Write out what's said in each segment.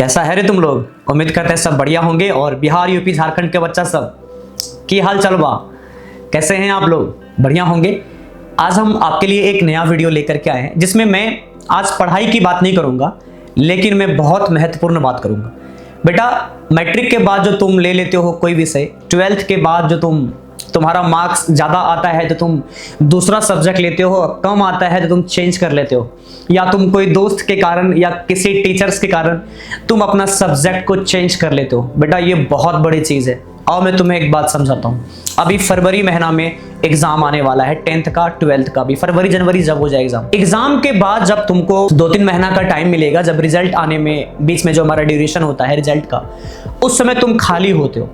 कैसा है रे तुम लोग। उम्मीद करते हैं सब बढ़िया होंगे और बिहार यूपी झारखंड के बच्चा सब की हाल चाल बा, कैसे हैं आप लोग? बढ़िया होंगे। आज हम आपके लिए एक नया वीडियो लेकर के आए हैं जिसमें मैं आज पढ़ाई की बात नहीं करूंगा, लेकिन मैं बहुत महत्वपूर्ण बात करूंगा। बेटा, मैट्रिक के बाद जो तुम ले लेते हो कोई विषय, 12th के बाद जो तुम्हारा मार्क्स ज़्यादा आता है तो तुम दूसरा सब्जेक्ट लेते हो, कम आता है तो तुम चेंज कर लेते हो, या तुम कोई दोस्त के कारण या किसी टीचर्स के कारण तुम अपना सब्जेक्ट को चेंज कर लेते हो। बेटा, ये बहुत बड़ी चीज़ है। और मैं तुम्हें एक बात समझाता हूँ। अभी फरवरी महीना में एग्जाम आने वाला है, 10th का 12th का भी। फरवरी जनवरी जब हो जाए एग्जाम के बाद जब तुमको 2-3 महीना का टाइम मिलेगा, जब रिजल्ट आने में बीच में जो हमारा ड्यूरेशन होता है रिजल्ट का, उस समय तुम खाली होते हो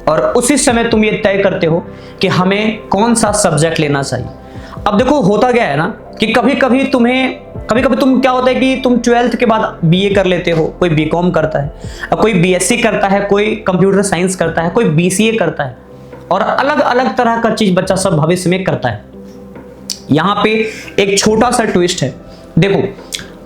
और उसी समय तुम ये तय करते हो कि हमें कौन सा सब्जेक्ट लेना चाहिए। अब देखो, होता क्या है ना कि कभी कभी तुम क्या होता है कि तुम 12th के बाद बीए कर लेते हो, कोई बीकॉम करता है, कोई बीएससी करता है, कोई कंप्यूटर साइंस करता है, कोई बीसीए करता है, और अलग अलग तरह का चीज बच्चा सब भविष्य में करता है। यहाँ पे एक छोटा सा ट्विस्ट है। देखो,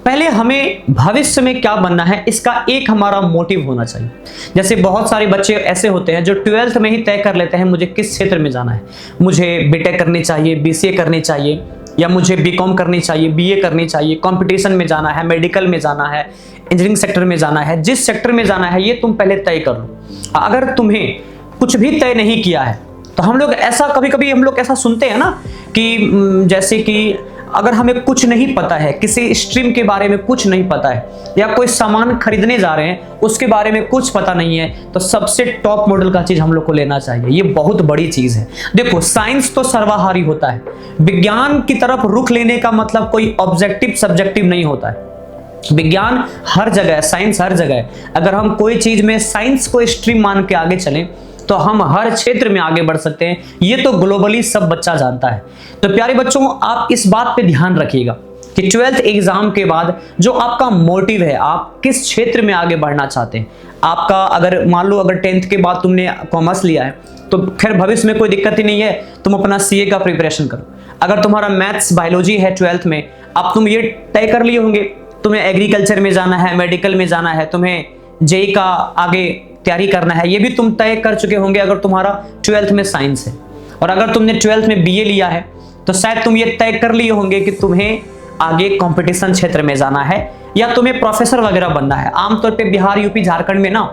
पहले हमें भविष्य में क्या बनना है इसका एक हमारा मोटिव होना चाहिए। जैसे बहुत सारे बच्चे ऐसे होते हैं जो 12th में ही तय कर लेते हैं मुझे किस क्षेत्र में जाना है, मुझे बीटेक करनी चाहिए, बीसीए करनी चाहिए, या मुझे बीकॉम करनी चाहिए, बीए करनी चाहिए, कंपटीशन में जाना है, मेडिकल में जाना है, इंजीनियरिंग सेक्टर में जाना है। जिस सेक्टर में जाना है ये तुम पहले तय कर लो। अगर तुम्हें कुछ भी तय नहीं किया है तो हम लोग ऐसा कभी हम लोग ऐसा सुनते हैं ना कि जैसे कि अगर हमें कुछ नहीं पता है, किसी स्ट्रीम के बारे में कुछ नहीं पता है, या कोई सामान खरीदने जा रहे हैं उसके बारे में कुछ पता नहीं है, तो सबसे टॉप मॉडल का चीज हम लोग को लेना चाहिए। ये बहुत बड़ी चीज है। देखो, साइंस तो सर्वाहारी होता है। विज्ञान की तरफ रुख लेने का मतलब कोई ऑब्जेक्टिव सब्जेक्टिव नहीं होता है। विज्ञान हर जगह है, साइंस हर जगह है। अगर हम कोई चीज में साइंस को स्ट्रीम मान के आगे चलें तो हम हर क्षेत्र में आगे बढ़ सकते हैं। ये तो ग्लोबली सब बच्चा जानता है। तो प्यारे बच्चों, आप इस बात पे ध्यान रखिएगा कि 12th एग्जाम के बाद जो आपका मोटिव है, आप किस क्षेत्र में आगे बढ़ना चाहते हैं। आपका अगर मान लो अगर 10th के बाद तुमने कॉमर्स लिया है तो फिर भविष्य में कोई दिक्कत ही नहीं है, तुम अपना सीए का प्रिपरेशन करो। अगर तुम्हारा मैथ्स बायोलॉजी है 12th में, अब तुम ये तय कर लिए होंगे तुम्हें एग्रीकल्चर में जाना है, मेडिकल में जाना है, तुम्हें जेईई का आगे तैयारी करना है, ये भी तुम तय कर चुके होंगे अगर तुम्हारा 12th में साइंस है। और अगर तुमने 12th में बीए लिया है तो शायद तुम ये तय कर लिए होंगे कि तुम्हें आगे कंपटीशन क्षेत्र में जाना है या तुम्हें प्रोफेसर वगैरह बनना है। आमतौर पे बिहार यूपी झारखंड में ना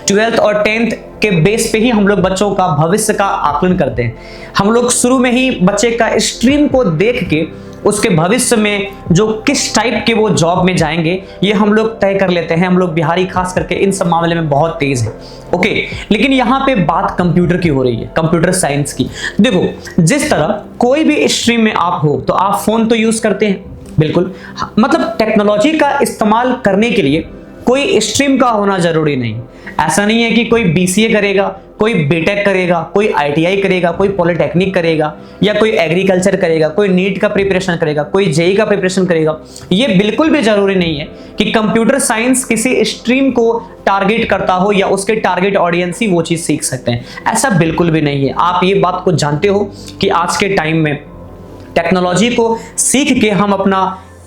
12th और 10th के बेस पे ही हम लोग बच्चों का भविष्य का आकलन करते हैं। हम लोग शुरू में ही बच्चे का स्ट्रीम को देख के उसके भविष्य में जो किस टाइप के वो जॉब में जाएंगे ये हम लोग तय कर लेते हैं। हम लोग बिहारी खास करके इन सब मामले में बहुत तेज है। ओके, लेकिन यहाँ पे बात कंप्यूटर की हो रही है, कंप्यूटर साइंस की। देखो, जिस तरह कोई भी स्ट्रीम में आप हो तो आप फोन तो यूज करते हैं, बिल्कुल। मतलब टेक्नोलॉजी का इस्तेमाल करने के लिए कोई स्ट्रीम का होना जरूरी नहीं। ऐसा नहीं है कि कोई बीसीए करेगा, कोई बीटेक करेगा, कोई आईटीआई करेगा, कोई पॉलिटेक्निक करेगा, या कोई एग्रीकल्चर करेगा, कोई नीट का प्रिपरेशन करेगा, कोई जेईई का प्रिपरेशन करेगा। ये बिल्कुल भी जरूरी नहीं है कि कंप्यूटर साइंस किसी स्ट्रीम को टारगेट करता हो या उसके टारगेट ऑडियंस ही वो चीज सीख सकते हैं। ऐसा बिल्कुल भी नहीं है। आप ये बात को जानते हो कि आज के टाइम में टेक्नोलॉजी को सीख के हम अपना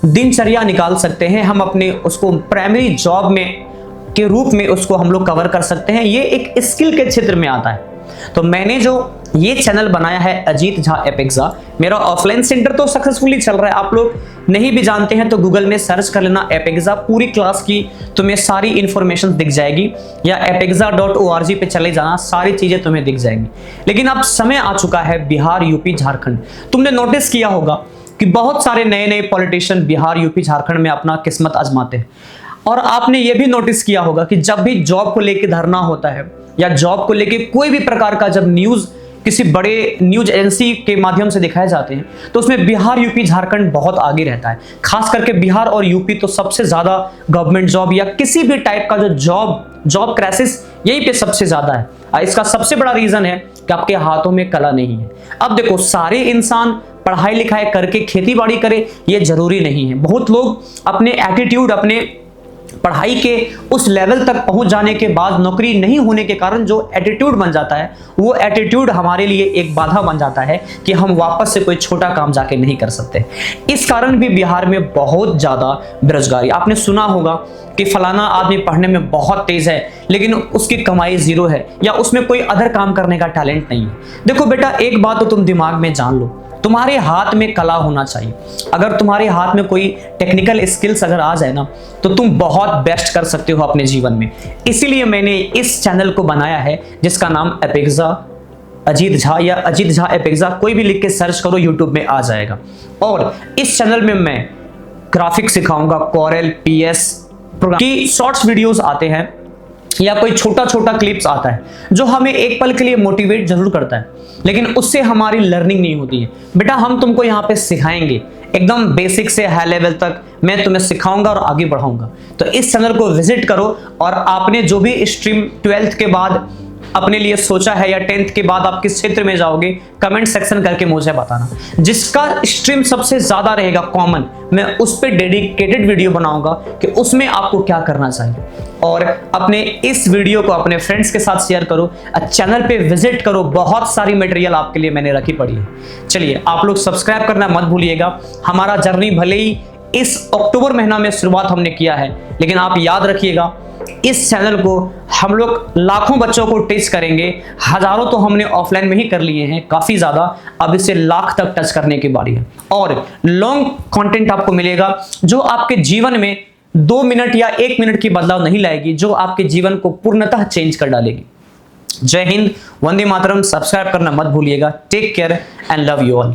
दिनचर्या निकाल सकते हैं, हम अपने उसको प्राइमरी जॉब में के रूप में उसको हम लोग कवर कर सकते हैं। ये एक स्किल के क्षेत्र में आता है। तो मैंने जो ये चैनल बनाया है अजीत झा एपेक्सा, मेरा ऑफलाइन सेंटर तो सक्सेसफुली चल रहा है। आप लोग नहीं भी जानते हैं तो गूगल में सर्च कर लेना एपेक्सा, पूरी क्लास की तुम्हें सारी इंफॉर्मेशन दिख जाएगी, या apexza.org पे चले जाना, सारी चीजें तुम्हें दिख जाएंगी। लेकिन अब समय आ चुका है बिहार यूपी झारखंड। तुमने नोटिस किया होगा कि बहुत सारे नए नए पॉलिटिशियन बिहार यूपी झारखंड में अपना किस्मत आजमाते हैं। और आपने ये भी नोटिस किया होगा कि जब भी जॉब को लेकर धरना होता है या जॉब को लेकर कोई भी प्रकार का जब न्यूज किसी बड़े न्यूज एजेंसी के माध्यम से दिखाए जाते हैं तो उसमें बिहार यूपी झारखंड बहुत आगे रहता है। खास करके बिहार और यूपी तो सबसे ज्यादा गवर्नमेंट जॉब या किसी भी टाइप का जो जॉब क्राइसिस यहीं पे सबसे ज्यादा है। इसका सबसे बड़ा रीजन है कि आपके हाथों में कला नहीं है। अब देखो, सारे इंसान पढ़ाई लिखाई करके खेती बाड़ी करे ये जरूरी नहीं है। बहुत लोग अपने एटीट्यूड, अपने पढ़ाई के उस लेवल तक पहुंच जाने के बाद नौकरी नहीं होने के कारण जो एटीट्यूड बन जाता है, वो एटीट्यूड हमारे लिए एक बाधा बन जाता है कि हम वापस से कोई छोटा काम जाके नहीं कर सकते। इस कारण भी बिहार में बहुत ज्यादा बेरोजगारी। आपने सुना होगा कि फलाना आदमी पढ़ने में बहुत तेज है लेकिन उसकी कमाई जीरो है, या उसमें कोई अदर काम करने का टैलेंट नहीं है। देखो बेटा, एक बात तो तुम दिमाग में जान लो, तुम्हारे हाथ में कला होना चाहिए। अगर तुम्हारे हाथ में कोई टेक्निकल स्किल्स अगर आ जाए ना, तो तुम बहुत बेस्ट कर सकते हो अपने जीवन में। इसीलिए मैंने इस चैनल को बनाया है जिसका नाम एपेक्सा अजीत झा, या अजीत झा एपेक्सा, कोई भी लिख के सर्च करो यूट्यूब में आ जाएगा। और इस चैनल में मैं ग्राफिक्स सिखाऊंगा, कोरेल, पीएस प्रोग्राम की शॉर्ट्स वीडियोस आते हैं या कोई छोटा छोटा क्लिप्स आता है जो हमें एक पल के लिए मोटिवेट जरूर करता है, लेकिन उससे हमारी लर्निंग नहीं होती है। बेटा, हम तुमको यहाँ पे सिखाएंगे एकदम बेसिक से हाई लेवल तक, मैं तुम्हें सिखाऊंगा और आगे बढ़ाऊंगा। तो इस चैनल को विजिट करो, और आपने जो भी स्ट्रीम 12th के बाद अपने लिए सोचा है या 10th के बाद आप किस क्षेत्र में जाओगे, कमेंट सेक्शन करके मुझे बताना। जिसका स्ट्रीम सबसे ज्यादा रहेगा कॉमन, मैं उस पर डेडिकेटेड वीडियो बनाऊंगा कि उसमें आपको क्या करना चाहिए। और अपने इस वीडियो को अपने फ्रेंड्स के साथ शेयर करो, चैनल पे विजिट करो, बहुत सारी मटेरियल आपके लिए मैंने रखी पड़ी है। चलिए, आप लोग सब्सक्राइब करना मत भूलिएगा। हमारा जर्नी भले ही इस अक्टूबर महीना में शुरुआत हमने किया है, लेकिन आप याद रखिएगा, इस चैनल को हम लोग लाखों बच्चों को टच करेंगे। हजारों तो हमने ऑफलाइन में ही कर लिए हैं, काफी ज्यादा, अब इसे लाख तक टच करने की बारी है। और लॉन्ग कंटेंट आपको मिलेगा जो आपके जीवन में 2 मिनट या 1 मिनट की बदलाव नहीं लाएगी, जो आपके जीवन को पूर्णतः चेंज कर डालेगी। जय हिंद, वंदे मातरम। सब्सक्राइब करना मत भूलिएगा। Take care and love you all.